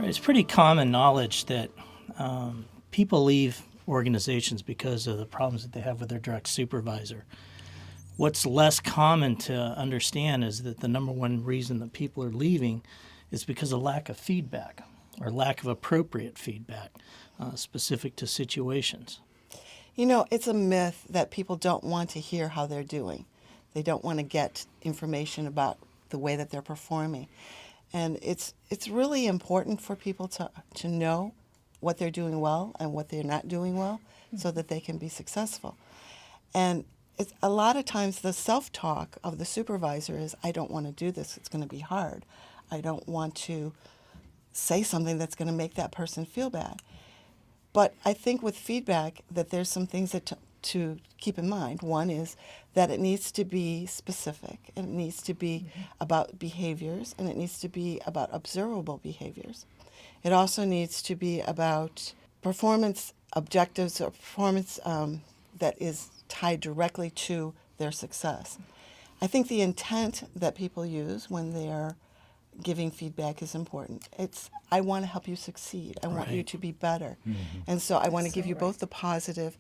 It's pretty common knowledge that people leave organizations because of the problems that they have with their direct supervisor. What's less common to understand is that the number one reason that people are leaving is because of lack of feedback or lack of appropriate feedback specific to situations. You know, it's a myth that people don't want to hear how they're doing. They don't want to get information about the way that they're performing. And it's really important for people to know what they're doing well and what they're not doing well so that they can be successful. And it's, a lot of times the self-talk of the supervisor is, I don't want to do this. It's going to be hard. I don't want to say something that's going to make that person feel bad. But I think with feedback that there's some things that to keep in mind. One is that it needs to be specific, and it needs to be about behaviors, and it needs to be about observable behaviors. It also needs to be about performance objectives or performance that is tied directly to their success. I think the intent that people use when they're giving feedback is important. It's, I want to help you succeed. I want you to be better. And so I want to give you both the positive,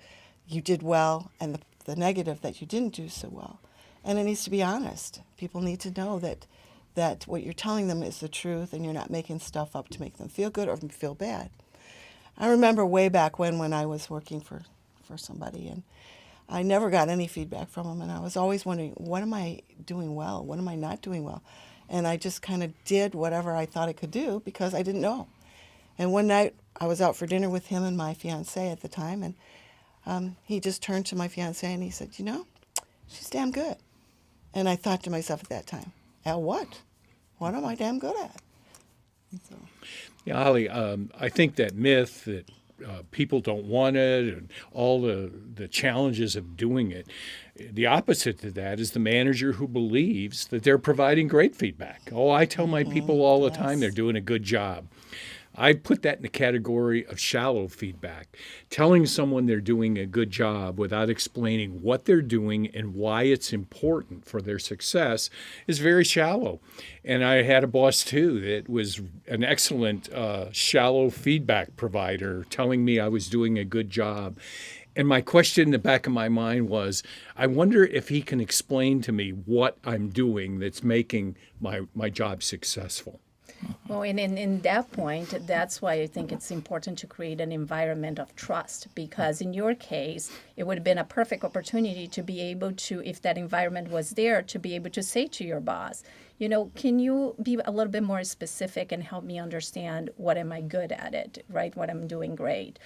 you did well, and the negative, that you didn't do so well. And it needs to be honest. People need to know that what you're telling them is the truth, and you're not making stuff up to make them feel good or feel bad. I remember way back when I was working for somebody, and I never got any feedback from them, and I was always wondering, what am I doing well? What am I not doing well? And I just kind of did whatever I thought I could do because I didn't know. And one night I was out for dinner with him and my fiancé at the time, and he just turned to my fiancé and he said, you know, she's damn good. And I thought to myself at that time, at what? What am I damn good at? So. Yeah, Holly, I think that myth that people don't want it and all the challenges of doing it, the opposite to that is the manager who believes that they're providing great feedback. Oh, I tell my people all the time they're doing a good job. I put that in the category of shallow feedback. Telling someone they're doing a good job without explaining what they're doing and why it's important for their success is very shallow. And I had a boss too that was an excellent shallow feedback provider, telling me I was doing a good job. And my question in the back of my mind was, I wonder if he can explain to me what I'm doing that's making my job successful. Well, and in that point, that's why I think it's important to create an environment of trust, because in your case, it would have been a perfect opportunity to be able to, if that environment was there, to be able to say to your boss, you know, can you be a little bit more specific and help me understand what am I good at it, right? What I'm doing great.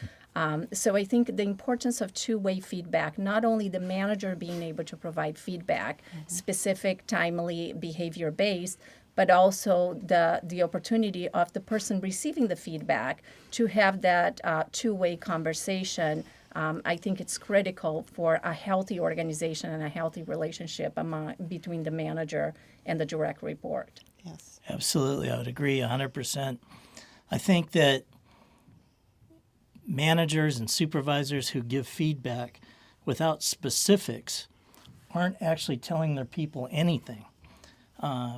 So I think the importance of two-way feedback, not only the manager being able to provide feedback, specific, timely, behavior-based, but also the opportunity of the person receiving the feedback to have that two-way conversation. I think it's critical for a healthy organization and a healthy relationship between the manager and the direct report. Yes. Absolutely, I would agree 100%. I think that managers and supervisors who give feedback without specifics aren't actually telling their people anything.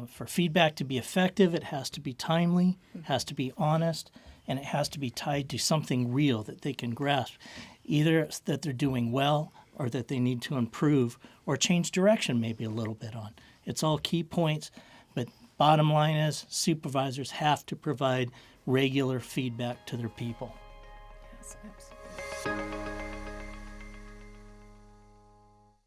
For feedback to be effective, it has to be timely, it has to be honest, and it has to be tied to something real that they can grasp, either that they're doing well or that they need to improve or change direction maybe a little bit on. It's all key points, but bottom line is supervisors have to provide regular feedback to their people. Yes, absolutely.